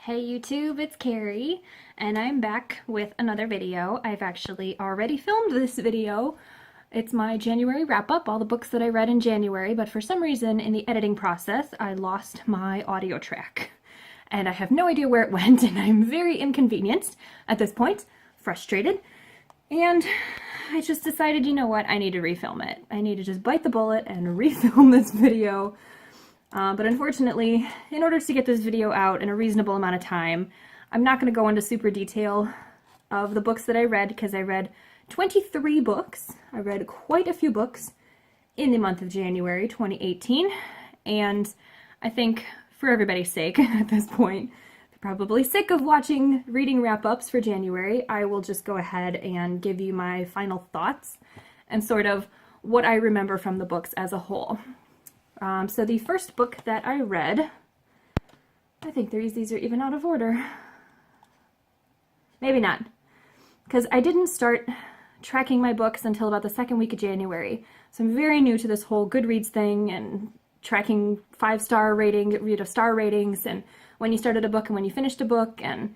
Hey YouTube, it's Carrie, and I'm back with another video. I've actually already filmed this video. It's my January wrap-up, all the books that I read in January, but for some reason in the editing process, I lost my audio track. And I have no idea where it went, and I'm very inconvenienced at this point, frustrated. And I just decided, you know what, I need to refilm it. I need to just bite the bullet and refilm this video. But unfortunately, in order to get this video out in a reasonable amount of time, I'm not going to go into super detail of the books that I read, because I read 23 books. I read quite a few books in the month of January 2018, and I think for everybody's sake at this point, they're probably sick of reading wrap-ups for January, I will just go ahead and give you my final thoughts and sort of what I remember from the books as a whole. So the first book that I read, I think these are even out of order. Maybe not, because I didn't start tracking my books until about the second week of January. So I'm very new to this whole Goodreads thing and tracking 5-star rating, star ratings, and when you started a book and when you finished a book, and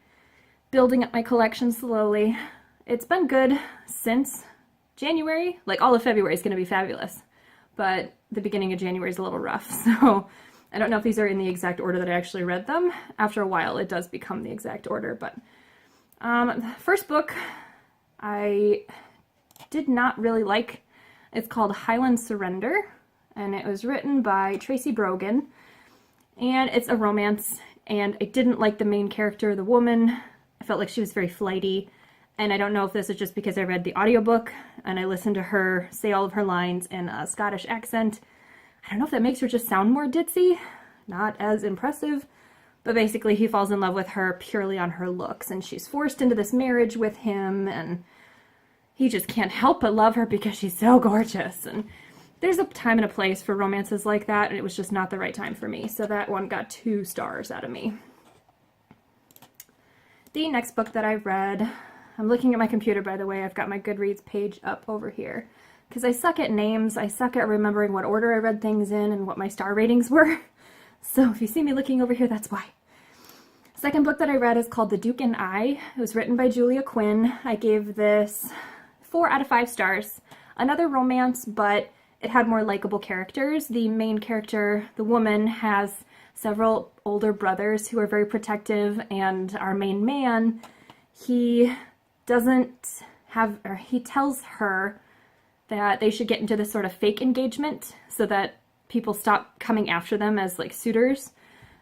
building up my collection slowly. It's been good since January. Like, all of February is going to be fabulous, but the beginning of January is a little rough, so I don't know if these are in the exact order that I actually read them. After a while, it does become the exact order, but the first book I did not really like. It's called Highland Surrender, and it was written by Tracy Brogan, and it's a romance, and I didn't like the main character, the woman. I felt like she was very flighty, and I don't know if this is just because I read the audiobook and I listened to her say all of her lines in a Scottish accent. I don't know if that makes her just sound more ditzy, not as impressive, but basically he falls in love with her purely on her looks, and she's forced into this marriage with him, and he just can't help but love her because she's so gorgeous. And there's a time and a place for romances like that, and it was just not the right time for me, so that one got 2 stars out of me. The next book that I read, I'm looking at my computer, by the way. I've got my Goodreads page up over here, because I suck at names. I suck at remembering what order I read things in and what my star ratings were. So if you see me looking over here, that's why. Second book that I read is called The Dukan Eye. It was written by Julia Quinn. I gave this 4 out of 5 stars. Another romance, but it had more likable characters. The main character, the woman, has several older brothers who are very protective, and our main man, he tells her that they should get into this sort of fake engagement so that people stop coming after them as like suitors.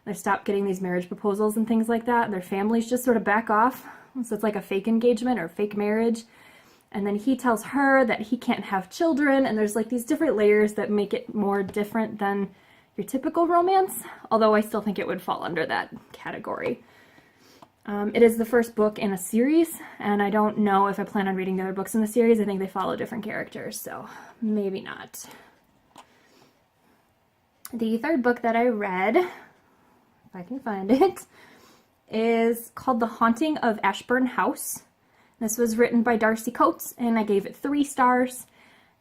They stop getting these marriage proposals and things like that. Their families just sort of back off. So it's like a fake engagement or fake marriage. And then he tells her that he can't have children, and there's like these different layers that make it more different than your typical romance, although I still think it would fall under that category. It is the first book in a series, and I don't know if I plan on reading the other books in the series. I think they follow different characters, so maybe not. The third book that I read, if I can find it, is called The Haunting of Ashburn House. This was written by Darcy, and I gave it 3 stars.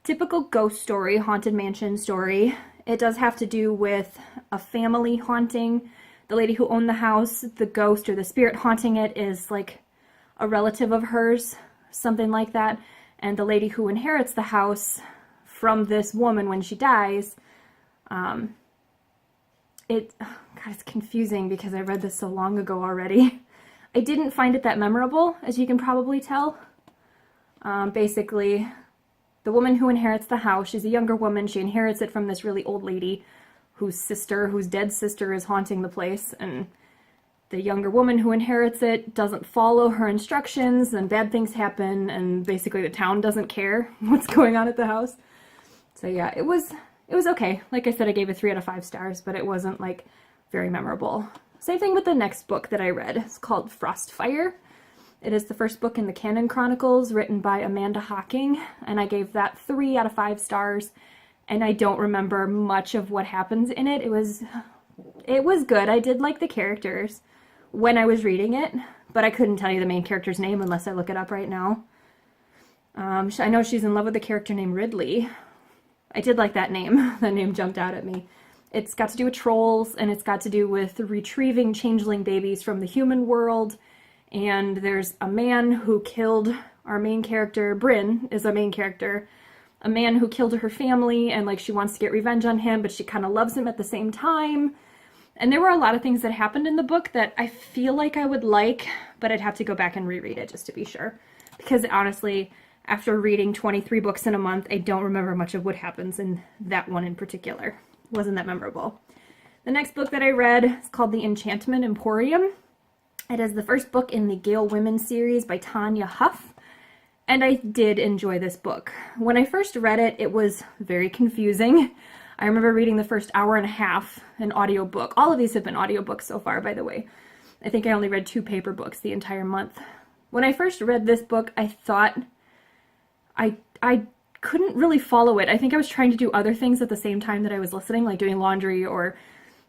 Typical ghost story, haunted mansion story. It does have to do with a family haunting. The lady who owned the house, the ghost or the spirit haunting it is like a relative of hers, something like that. And the lady who inherits the house from this woman when she dies, God, it's confusing because I read this so long ago already. I didn't find it that memorable, as you can probably tell. Basically, the woman who inherits the house, she's a younger woman, she inherits it from this really old lady whose dead sister is haunting the place, and the younger woman who inherits it doesn't follow her instructions, and bad things happen, and basically the town doesn't care what's going on at the house. So yeah, it was okay. Like I said, I gave it 3 out of 5 stars, but it wasn't like very memorable. Same thing with the next book that I read. It's called Frostfire. It is the first book in the Canon Chronicles, written by Amanda Hocking, and I gave that 3 out of 5 stars, and I don't remember much of what happens in it. It was good. I did like the characters when I was reading it, but I couldn't tell you the main character's name unless I look it up right now. I know she's in love with a character named Ridley. I did like that name. That name jumped out at me. It's got to do with trolls, and it's got to do with retrieving changeling babies from the human world. And there's a man who killed our main character. Bryn is a main character. A man who killed her family, and like she wants to get revenge on him, but she kind of loves him at the same time. And there were a lot of things that happened in the book that I feel like I would like, but I'd have to go back and reread it just to be sure. Because honestly, after reading 23 books in a month, I don't remember much of what happens in that one in particular. It wasn't that memorable. The next book that I read is called The Enchantment Emporium. It is the first book in the Gale Women series by Tanya Huff, and I did enjoy this book. When I first read it, it was very confusing. I remember reading the first hour and a half, an audiobook. All of these have been audiobooks so far, by the way. I think I only read 2 paper books the entire month. When I first read this book, I thought I couldn't really follow it. I think I was trying to do other things at the same time that I was listening, like doing laundry or,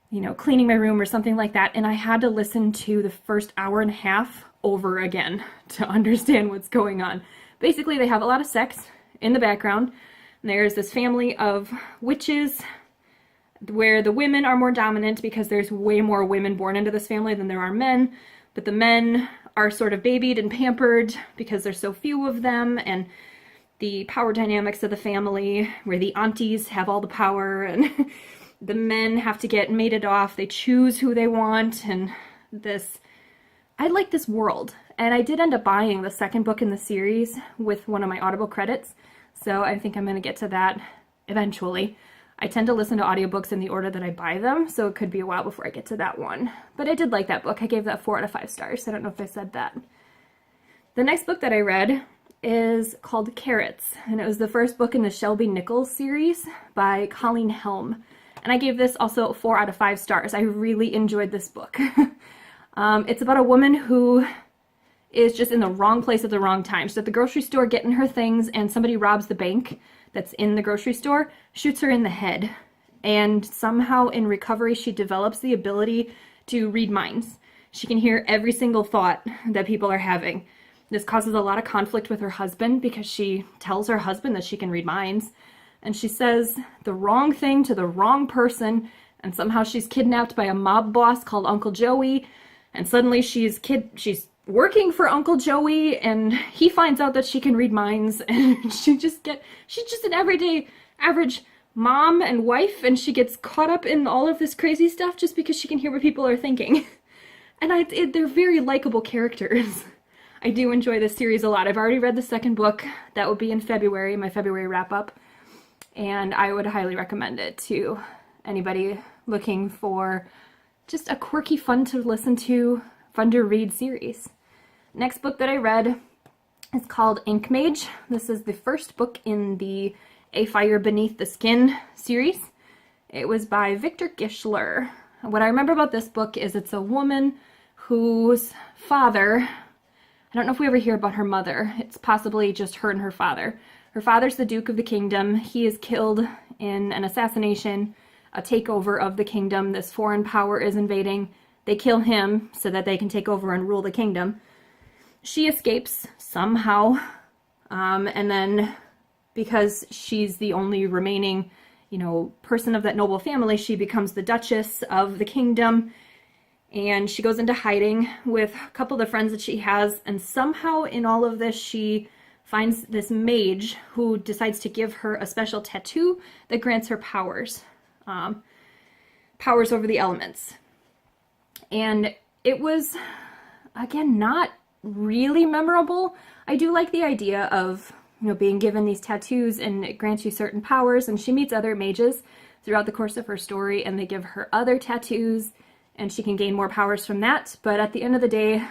you know, cleaning my room or something like that, and I had to listen to the first hour and a half over again to understand what's going on. Basically, they have a lot of sex in the background. There's this family of witches where the women are more dominant because there's way more women born into this family than there are men, but the men are sort of babied and pampered because there's so few of them, and the power dynamics of the family where the aunties have all the power and the men have to get mated off. They choose who they want, and this, I like this world. And I did end up buying the second book in the series with one of my Audible credits, so I think I'm going to get to that eventually. I tend to listen to audiobooks in the order that I buy them, so it could be a while before I get to that one. But I did like that book. I gave that 4 out of 5 stars. I don't know if I said that. The next book that I read is called Carrots, and it was the first book in the Shelby Nichols series by Colleen Helm. And I gave this also 4 out of 5 stars. I really enjoyed this book. It's about a woman who is just in the wrong place at the wrong time. She's at the grocery store getting her things, and somebody robs the bank that's in the grocery store, shoots her in the head. And somehow in recovery, she develops the ability to read minds. She can hear every single thought that people are having. This causes a lot of conflict with her husband because she tells her husband that she can read minds. And she says the wrong thing to the wrong person, and somehow she's kidnapped by a mob boss called Uncle Joey, and suddenly she's working for Uncle Joey, and he finds out that she can read minds, and she's just an everyday average mom and wife, and she gets caught up in all of this crazy stuff just because she can hear what people are thinking. And they're very likable characters. I do enjoy this series a lot. I've already read the second book. That will be in February, my February wrap-up. And I would highly recommend it to anybody looking for just a quirky, fun to listen to, fun to read series. Next book that I read is called Ink Mage. This is the first book in the A Fire Beneath the Skin series. It was by Victor Gischler. What I remember about this book is it's a woman whose father, I don't know if we ever hear about her mother. It's possibly just her and her father. Her father's the Duke of the Kingdom. He is killed in an assassination, a takeover of the kingdom. This foreign power is invading. They kill him so that they can take over and rule the kingdom. She escapes somehow, and then because she's the only remaining, person of that noble family, she becomes the Duchess of the kingdom. And she goes into hiding with a couple of the friends that she has, and somehow in all of this she finds this mage who decides to give her a special tattoo that grants her powers. Powers over the elements. And it was, again, not really memorable. I do like the idea of, being given these tattoos and it grants you certain powers, and she meets other mages throughout the course of her story, and they give her other tattoos, and she can gain more powers from that. But at the end of the day,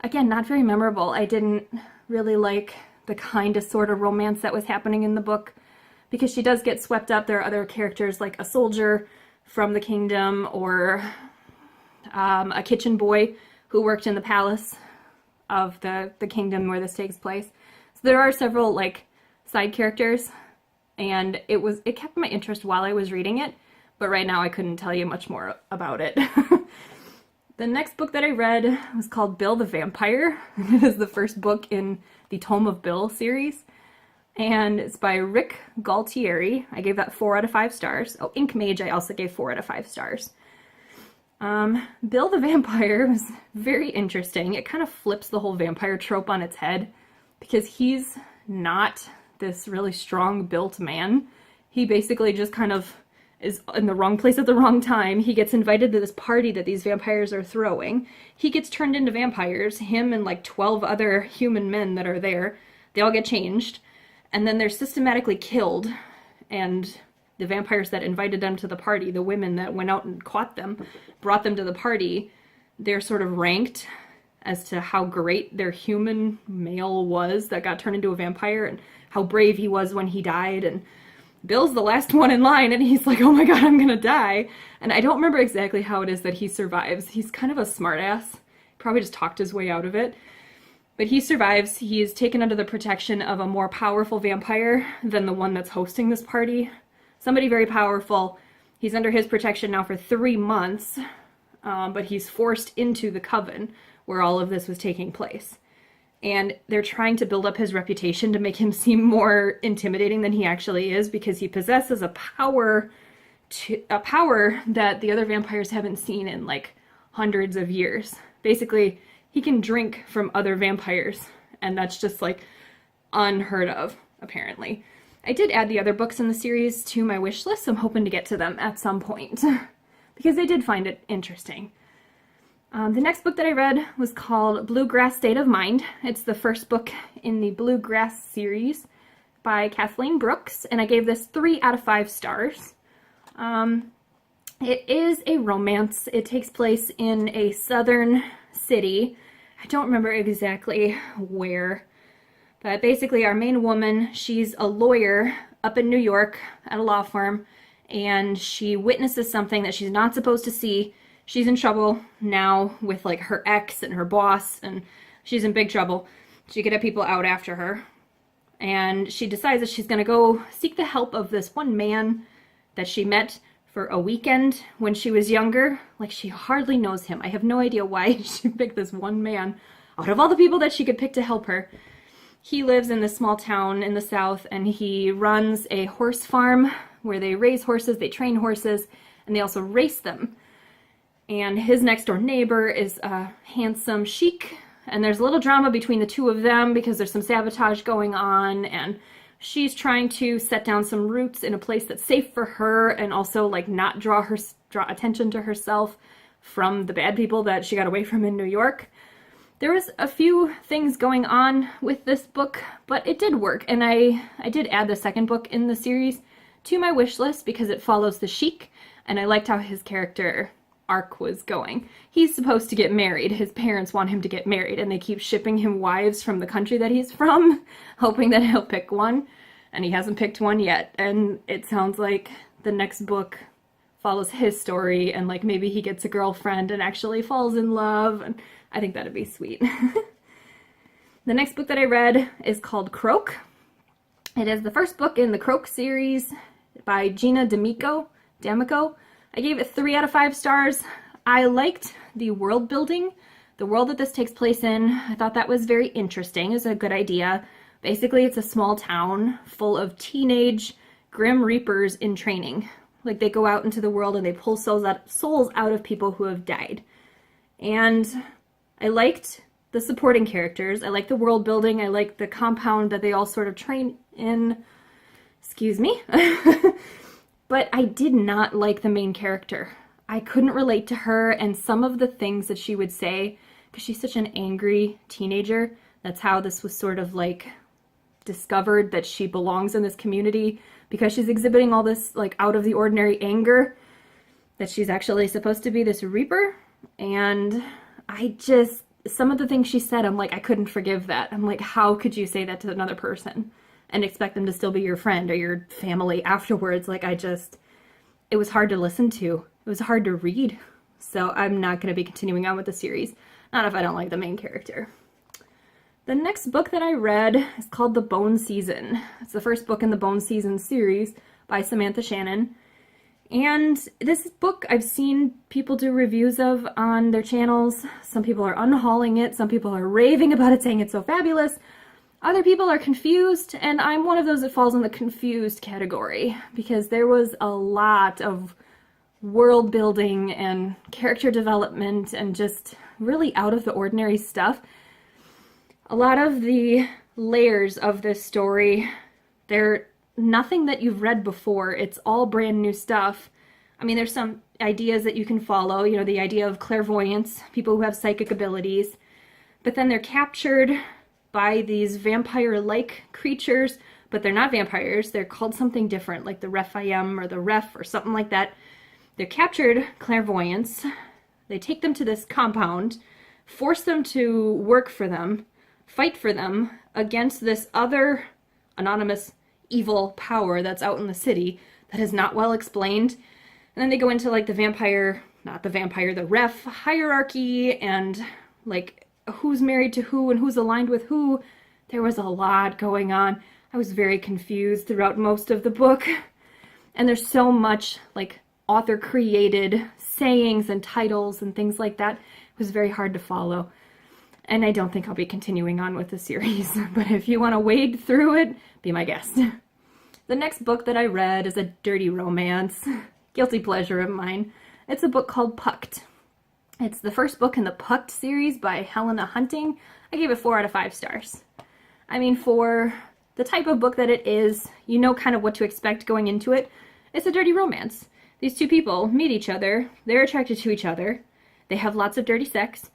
again, not very memorable. I didn't really like the kind of sort of romance that was happening in the book, because she does get swept up. There are other characters like a soldier from the kingdom, or a kitchen boy who worked in the palace of the kingdom where this takes place. So there are several side characters, and it kept my interest while I was reading it, but right now I couldn't tell you much more about it. The next book that I read was called Bill the Vampire. It is the first book in the Tome of Bill series. and it's by Rick Galtieri. I gave that 4 out of 5 stars. Oh, Ink Mage I also gave 4 out of 5 stars. Bill the Vampire was very interesting. It kind of flips the whole vampire trope on its head, because he's not this really strong built man. He basically just kind of is in the wrong place at the wrong time. He gets invited to this party that these vampires are throwing. He gets turned into vampires, him and like 12 other human men that are there. They all get changed, and then they're systematically killed, and the vampires that invited them to the party, the women that went out and caught them, brought them to the party, they're sort of ranked as to how great their human male was that got turned into a vampire, and how brave he was when he died. And Bill's the last one in line, and he's like, oh my god, I'm gonna die. And I don't remember exactly how it is that he survives. He's kind of a smartass. Probably just talked his way out of it. But he survives. He is taken under the protection of a more powerful vampire than the one that's hosting this party. Somebody very powerful. He's under his protection now for 3 months, but he's forced into the coven where all of this was taking place. And they're trying to build up his reputation to make him seem more intimidating than he actually is, because he possesses a power that the other vampires haven't seen in like hundreds of years. Basically, he can drink from other vampires, and that's just like unheard of, apparently. I did add the other books in the series to my wish list, so I'm hoping to get to them at some point, because I did find it interesting. The next book that I read was called Bluegrass State of Mind. It's the first book in the Bluegrass series by Kathleen Brooks, and I gave this 3 out of 5 stars. It is a romance. It takes place in a southern city. I don't remember exactly where, but basically our main woman, she's a lawyer up in New York at a law firm, and she witnesses something that she's not supposed to see. She's in trouble now with like her ex and her boss, and she's in big trouble. She could have people out after her, and she decides that she's gonna go seek the help of this one man that she met for a weekend when she was younger. Like, she hardly knows him. I have no idea why she picked this one man out of all the people that she could pick to help her. He lives in this small town in the south, and he runs a horse farm where they raise horses, they train horses, and they also race them. And his next door neighbor is a handsome sheik, and there's a little drama between the two of them because there's some sabotage going on, and she's trying to set down some roots in a place that's safe for her, and also like not draw attention to herself from the bad people that she got away from in New York. There was a few things going on with this book, but it did work, and I did add the second book in the series to my wish list because it follows the sheik, and I liked how his character arc was going. He's supposed to get married. His parents want him to get married, and they keep shipping him wives from the country that he's from, hoping that he'll pick one, and he hasn't picked one yet. And it sounds like the next book follows his story, and like maybe he gets a girlfriend and actually falls in love, and I think that'd be sweet. The next book that I read is called Croak. It is the first book in the Croak series by Gina D'Amico. I gave it 3 out of 5 stars. I liked the world building, the world that this takes place in. I thought that was very interesting. It was a good idea. Basically, it's a small town full of teenage Grim Reapers in training. Like, they go out into the world and they pull souls out of people who have died. And I liked the supporting characters. I liked the world building. I liked the compound that they all sort of train in. Excuse me. But I did not like the main character. I couldn't relate to her, and some of the things that she would say, because she's such an angry teenager. That's how this was sort of like discovered that she belongs in this community, because she's exhibiting all this like out of the ordinary anger, that she's actually supposed to be this Reaper. And some of the things she said, I'm like, I couldn't forgive that. I'm like, how could you say that to another person and expect them to still be your friend or your family afterwards? Like, it was hard to listen to. It was hard to read. So I'm not going to be continuing on with the series. Not if I don't like the main character. The next book that I read is called The Bone Season. It's the first book in the Bone Season series by Samantha Shannon. And this book I've seen people do reviews of on their channels. Some people are unhauling it. Some people are raving about it, saying it's so fabulous. Other people are confused, and I'm one of those that falls in the confused category, because there was a lot of world building and character development and just really out of the ordinary stuff. A lot of the layers of this story, they're nothing that you've read before. It's all brand new stuff. I mean, there's some ideas that you can follow, you know, the idea of clairvoyance, people who have psychic abilities, but then they're captured by these vampire-like creatures, but they're not vampires. They're called something different, like the Rephaim or the Ref or something like that. They're captured clairvoyants. They take them to this compound, force them to work for them, fight for them against this other anonymous evil power that's out in the city that is not well explained. And then they go into like the the Ref hierarchy and like who's married to who and who's aligned with who. There was a lot going on. I was very confused throughout most of the book. And there's so much like author created sayings and titles and things like that. It was very hard to follow. And I don't think I'll be continuing on with the series, but if you want to wade through it, be my guest. The next book that I read is a dirty romance, guilty pleasure of mine. It's a book called Pucked. It's the first book in the Pucked series by Helena Hunting. I gave it 4 out of 5 stars. I mean, for the type of book that it is, you know kind of what to expect going into it. It's a dirty romance. These two people meet each other, they're attracted to each other, they have lots of dirty sex,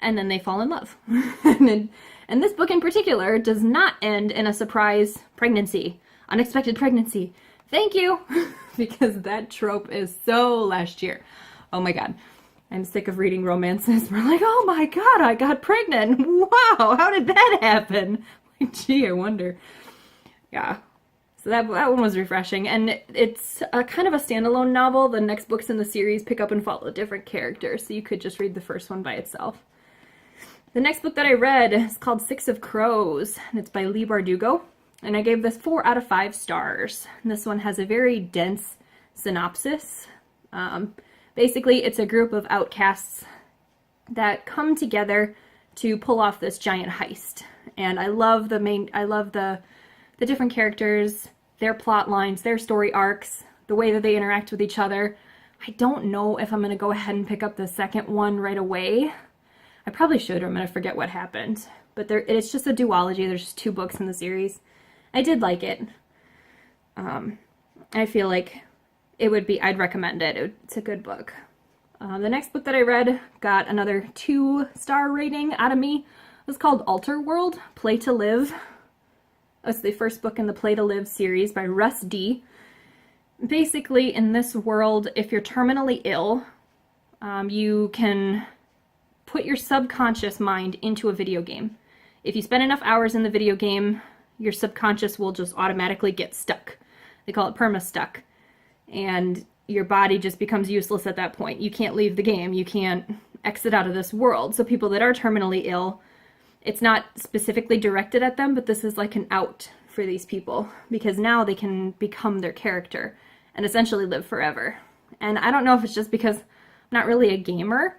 and then they fall in love. And this book in particular does not end in a surprise pregnancy, unexpected pregnancy. Thank you, because that trope is so last year. Oh my god, I'm sick of reading romances. We're like, oh my god, I got pregnant. Wow, how did that happen? Like, gee, I wonder. Yeah. So that one was refreshing, and it's a kind of a standalone novel. The next books in the series pick up and follow different characters, so you could just read the first one by itself. The next book that I read is called 6 of Crows, and it's by Leigh Bardugo, and I gave this 4 out of 5 stars. And this one has a very dense synopsis. Basically, it's a group of outcasts that come together to pull off this giant heist, and I love the different characters, their plot lines, their story arcs, the way that they interact with each other. I don't know if I'm going to go ahead and pick up the second one right away. I probably should, or I'm going to forget what happened. But it's just a duology. There's just 2 books in the series. I did like it. I feel like I'd recommend it. It's a good book. The next book that I read got another 2-star rating out of me. It was called Alter World, Play to Live. It's the first book in the Play to Live series by Russ D. Basically, in this world, if you're terminally ill, you can put your subconscious mind into a video game. If you spend enough hours in the video game, your subconscious will just automatically get stuck. They call it perma-stuck. And your body just becomes useless at that point. You can't leave the game. You can't exit out of this world. So people that are terminally ill, it's not specifically directed at them, but this is like an out for these people, because now they can become their character and essentially live forever. And I don't know if it's just because I'm not really a gamer,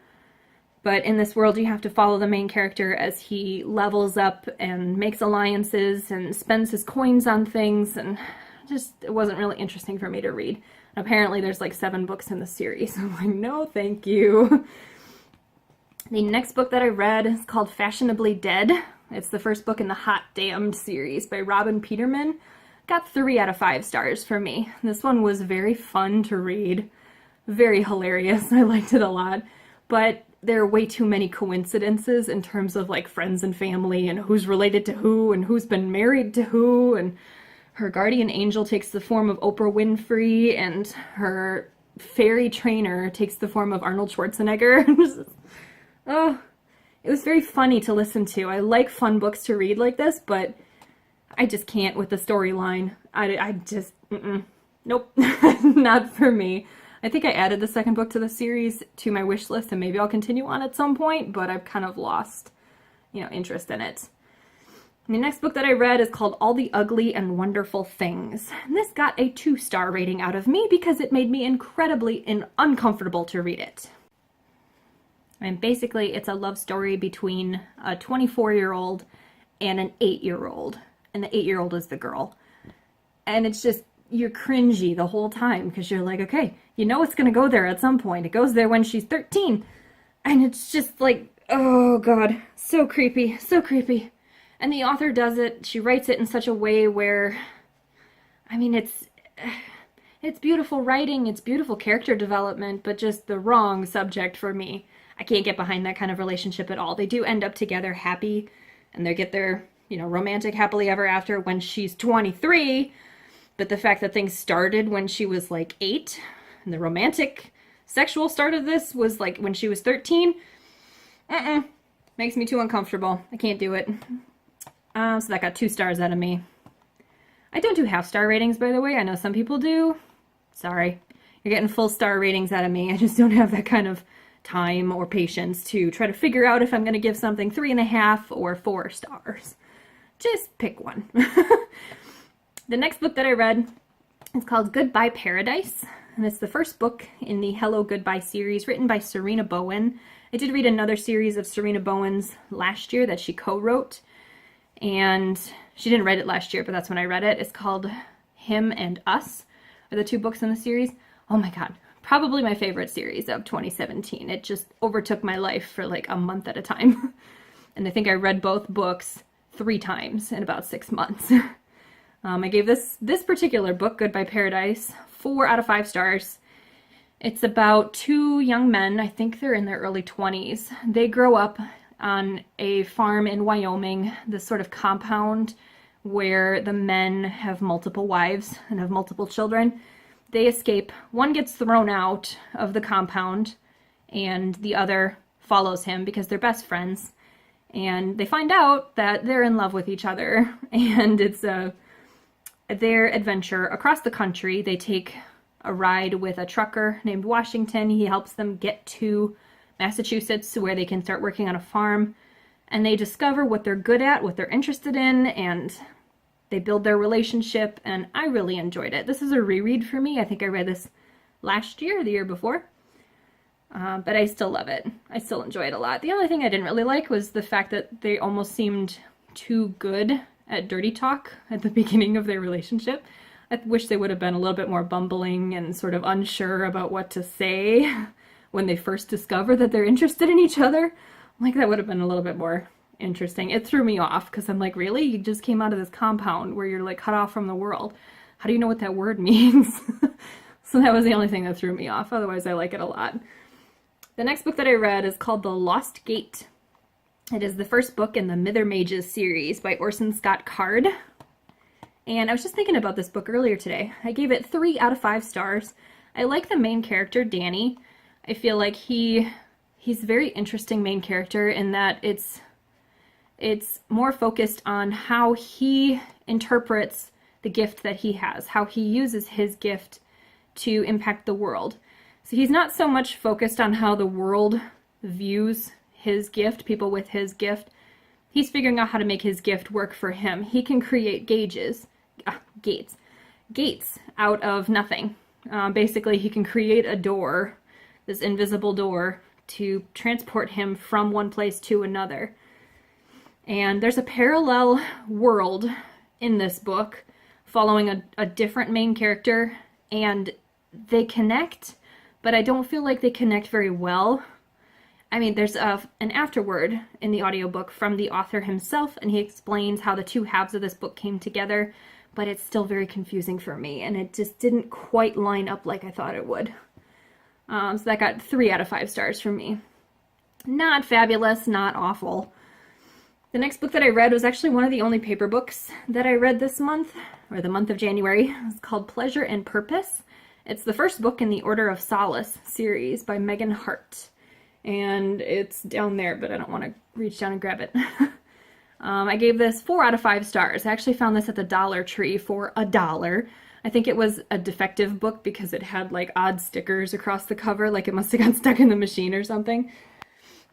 but in this world you have to follow the main character as he levels up and makes alliances and spends his coins on things, and it wasn't really interesting for me to read. Apparently there's like 7 books in the series. I'm like, no thank you. The next book that I read is called Fashionably Dead. It's the first book in the Hot Damned series by Robin Peterman. Got 3 out of 5 stars for me. This one was very fun to read. Very hilarious. I liked it a lot. But there are way too many coincidences in terms of like friends and family and who's related to who and who's been married to who, and her guardian angel takes the form of Oprah Winfrey and her fairy trainer takes the form of Arnold Schwarzenegger. Oh, it was very funny to listen to. I like fun books to read like this, but I just can't with the storyline. I just, nope, not for me. I think I added the second book to the series to my wish list, and maybe I'll continue on at some point, but I've kind of lost, interest in it. And the next book that I read is called All the Ugly and Wonderful Things. And this got a 2-star rating out of me because it made me incredibly uncomfortable to read it. And basically, it's a love story between a 24-year-old and an 8-year-old. And the 8-year-old is the girl. And it's just, you're cringy the whole time because you're like, okay, you know it's going to go there at some point. It goes there when she's 13. And it's just like, oh God, so creepy, so creepy. And the author does it, she writes it in such a way where, I mean, it's beautiful writing, it's beautiful character development, but just the wrong subject for me. I can't get behind that kind of relationship at all. They do end up together happy, and they get their, you know, romantic happily ever after when she's 23, but the fact that things started when she was like 8, and the romantic sexual start of this was like when she was 13, makes me too uncomfortable. I can't do it. So that got 2 stars out of me. I don't do half-star ratings, by the way. I know some people do. Sorry. You're getting full star ratings out of me. I just don't have that kind of time or patience to try to figure out if I'm going to give something 3.5 or 4 stars. Just pick one. The next book that I read is called Goodbye Paradise, and it's the first book in the Hello Goodbye series written by Serena Bowen. I did read another series of Serena Bowen's last year that she co-wrote, and she didn't write it last year, but that's when I read it. It's called Him and Us, are the 2 books in the series. Oh my God, probably my favorite series of 2017. It just overtook my life for like a month at a time. And I think I read both books 3 times in about 6 months. I gave this particular book, Goodbye Paradise, 4 out of 5 stars. It's about 2 young men, I think they're in their early 20s. They grow up on a farm in Wyoming, this sort of compound where the men have multiple wives and have multiple children. They escape. One gets thrown out of the compound and the other follows him because they're best friends. And they find out that they're in love with each other, and it's their adventure across the country. They take a ride with a trucker named Washington. He helps them get to Massachusetts where they can start working on a farm, and they discover what they're good at, what they're interested in, and they build their relationship, and I really enjoyed it. This is a reread for me. I think I read this last year or the year before, but I still love it. I still enjoy it a lot. The only thing I didn't really like was the fact that they almost seemed too good at dirty talk at the beginning of their relationship. I wish they would have been a little bit more bumbling and sort of unsure about what to say when they first discover that they're interested in each other. Like, that would have been a little bit more interesting. It threw me off because I'm like, really? You just came out of this compound where you're like cut off from the world. How do you know what that word means? So that was the only thing that threw me off. Otherwise, I like it a lot. The next book that I read is called The Lost Gate. It is the first book in the Mither Mages series by Orson Scott Card. And I was just thinking about this book earlier today. I gave it 3 out of 5 stars. I like the main character, Danny. I feel like he's a very interesting main character in that it's more focused on how he interprets the gift that he has, how he uses his gift to impact the world. So he's not so much focused on how the world views his gift, people with his gift. He's figuring out how to make his gift work for him. He can create gates out of nothing. Basically, he can create a door, this invisible door, to transport him from one place to another. And there's a parallel world in this book following a different main character, and they connect, but I don't feel like they connect very well. I mean, there's an afterword in the audiobook from the author himself, and he explains how the 2 halves of this book came together, but it's still very confusing for me, and it just didn't quite line up like I thought it would. So that got 3 out of 5 stars from me. Not fabulous, not awful. The next book that I read was actually one of the only paper books that I read this month, or the month of January. It's called Pleasure and Purpose. It's the first book in the Order of Solace series by Megan Hart. And it's down there, but I don't want to reach down and grab it. I gave this 4 out of 5 stars. I actually found this at the Dollar Tree for $1. I think it was a defective book because it had like odd stickers across the cover, like it must have got stuck in the machine or something.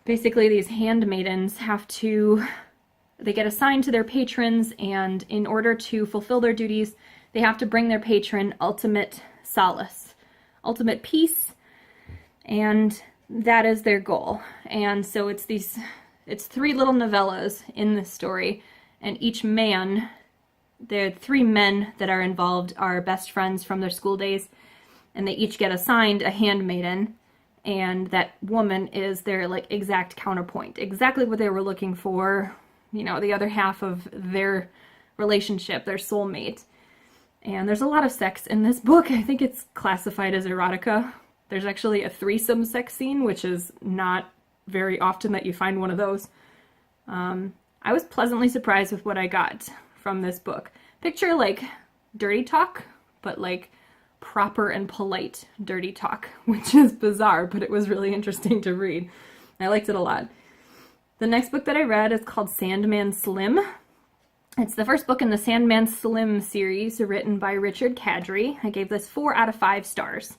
Basically, these handmaidens they get assigned to their patrons, and in order to fulfill their duties, they have to bring their patron ultimate solace, ultimate peace, and that is their goal. And so it's 3 little novellas in this story, and each man, the 3 men that are involved are best friends from their school days, and they each get assigned a handmaiden, and that woman is their like exact counterpoint, exactly what they were looking for, you know, the other half of their relationship, their soulmate. And there's a lot of sex in this book. I think it's classified as erotica. There's actually a threesome sex scene, which is not very often that you find one of those. I was pleasantly surprised with what I got from this book. Picture like dirty talk, but like proper and polite dirty talk, which is bizarre, but it was really interesting to read. I liked it a lot. The next book that I read is called Sandman Slim. It's the first book in the Sandman Slim series, written by Richard Kadrey. I gave this 4 out of 5 stars.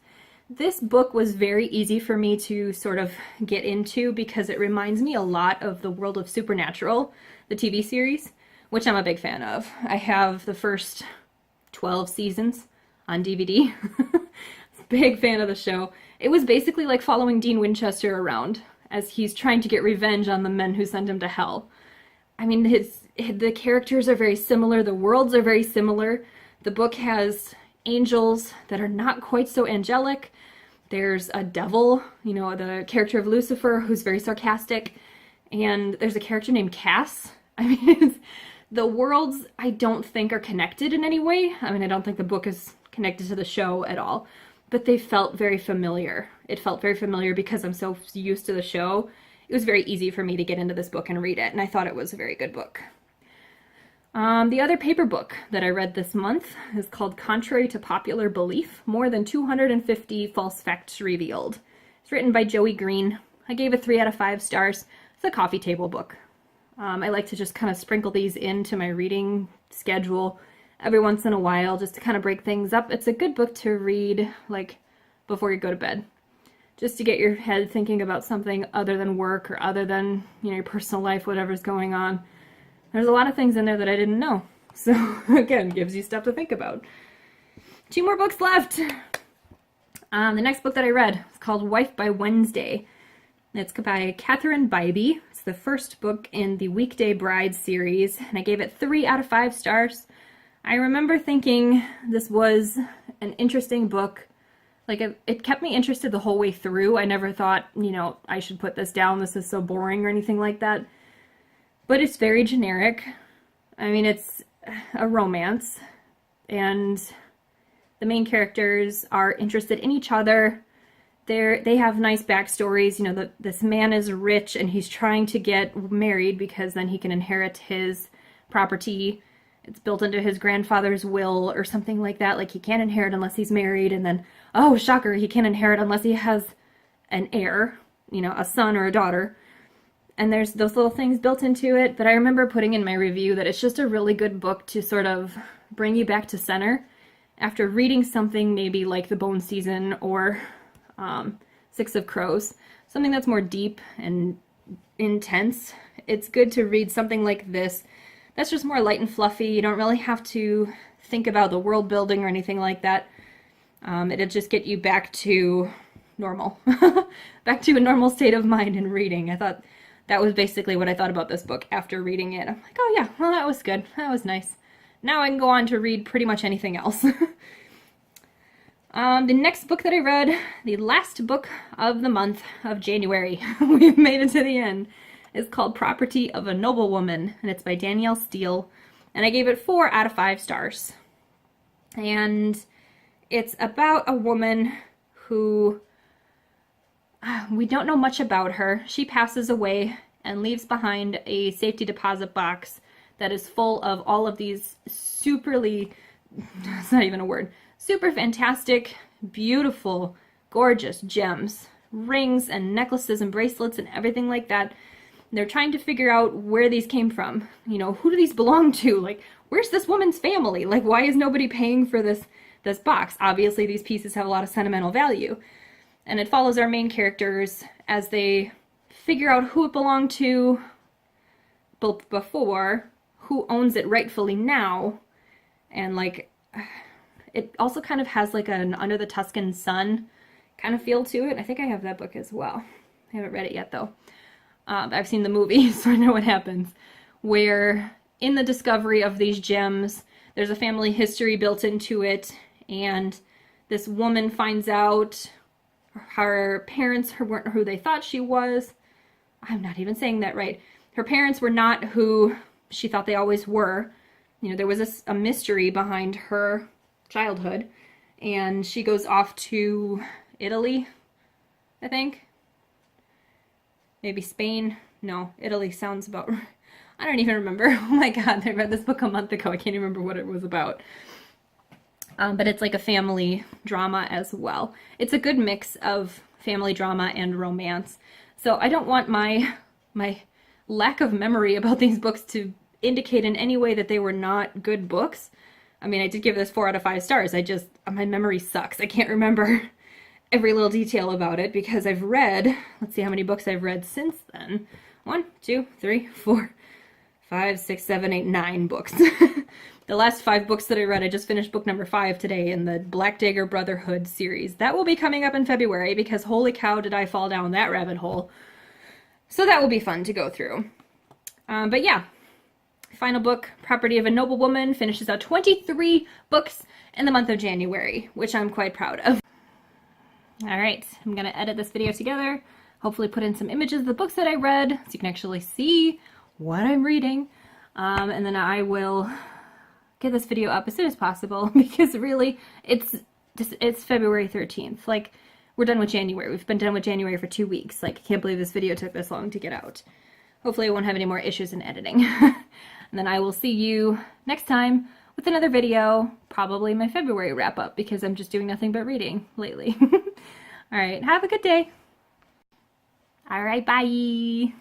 This book was very easy for me to sort of get into because it reminds me a lot of the world of Supernatural, the TV series, which I'm a big fan of. I have the first 12 seasons on DVD. Big fan of the show. It was basically like following Dean Winchester around as he's trying to get revenge on the men who sent him to hell. I mean, the characters are very similar, the worlds are very similar. The book has angels that are not quite so angelic. There's a devil, you know, the character of Lucifer, who's very sarcastic. And there's a character named Cass. I mean, the worlds I don't think are connected in any way. I mean, I don't think the book is connected to the show at all. But they felt very familiar. It felt very familiar because I'm so used to the show. It was very easy for me to get into this book and read it, and I thought it was a very good book. The other paper book that I read this month is called Contrary to Popular Belief, More Than 250 False Facts Revealed. It's written by Joey Green. I gave it 3 out of 5 stars. It's a coffee table book. I like to just kind of sprinkle these into my reading schedule every once in a while just to kind of break things up. It's a good book to read, like, before you go to bed. Just to get your head thinking about something other than work or other than, you know, your personal life, whatever's going on. There's a lot of things in there that I didn't know. So, again, gives you stuff to think about. 2 more books left. The next book that I read is called Wife by Wednesday. It's by Catherine Bybee. It's the first book in the Weekday Bride series, and I gave it 3 out of 5 stars. I remember thinking this was an interesting book. Like, it kept me interested the whole way through. I never thought, you know, I should put this down, this is so boring or anything like that. But it's very generic. I mean, it's a romance, and the main characters are interested in each other. They have nice backstories. You know, this man is rich, and he's trying to get married because then he can inherit his property. It's built into his grandfather's will or something like that. Like, he can't inherit unless he's married, and then, oh, shocker, he can't inherit unless he has an heir, you know, a son or a daughter. And there's those little things built into it, but I remember putting in my review that it's just a really good book to sort of bring you back to center. After reading something maybe like The Bone Season or 6 of Crows, something that's more deep and intense, it's good to read something like this that's just more light and fluffy. You don't really have to think about the world building or anything like that. It'll just get you back to normal. Back to a normal state of mind in reading. I thought that was basically what I thought about this book after reading it. I'm like, oh yeah, well, that was good. That was nice. Now I can go on to read pretty much anything else. The next book that I read, the last book of the month of January, we've made it to the end, is called Property of a Noblewoman, and it's by Danielle Steele, and I gave it 4 out of 5 stars. And it's about a woman who, we don't know much about her. She passes away and leaves behind a safety deposit box that is full of all of these superly, it's not even a word, super fantastic, beautiful, gorgeous gems, rings and necklaces and bracelets and everything like that. They're trying to figure out where these came from. You know, who do these belong to? Like, where's this woman's family? Like, why is nobody paying for this box? Obviously, these pieces have a lot of sentimental value. And it follows our main characters as they figure out who it belonged to both before, who owns it rightfully now, and like, it also kind of has like an Under the Tuscan Sun kind of feel to it. I think I have that book as well. I haven't read it yet though. I've seen the movie, so I know what happens. Where in the discovery of these gems, there's a family history built into it, and this woman finds out her parents weren't who they thought she was. I'm not even saying that right. Her parents were not who she thought they always were. You know, there was a mystery behind her childhood, and she goes off to Italy, I think. Maybe Spain. No, Italy sounds about right. I don't even remember. Oh my god, I read this book a month ago. I can't even remember what it was about. But it's like a family drama as well. It's a good mix of family drama and romance. So I don't want my lack of memory about these books to indicate in any way that they were not good books. I mean, I did give this 4 out of 5 stars. My memory sucks. I can't remember every little detail about it because I've read, let's see how many books I've read since then. 1, 2, 3, 4, 5, 6, 7, 8, 9 books. The last 5 books that I read, I just finished book number 5 today in the Black Dagger Brotherhood series. That will be coming up in February because holy cow did I fall down that rabbit hole. So that will be fun to go through. But yeah, final book, Property of a Noble Woman, finishes out 23 books in the month of January, which I'm quite proud of. Alright, I'm going to edit this video together, hopefully put in some images of the books that I read so you can actually see what I'm reading, and then I will get this video up as soon as possible because really it's February 13th. Like, we're done with January. We've been done with January for 2 weeks. Like, I can't believe this video took this long to get out. Hopefully I won't have any more issues in editing. And then I will see you next time with another video, probably my February wrap up because I'm just doing nothing but reading lately. All right, have a good day. All right, bye.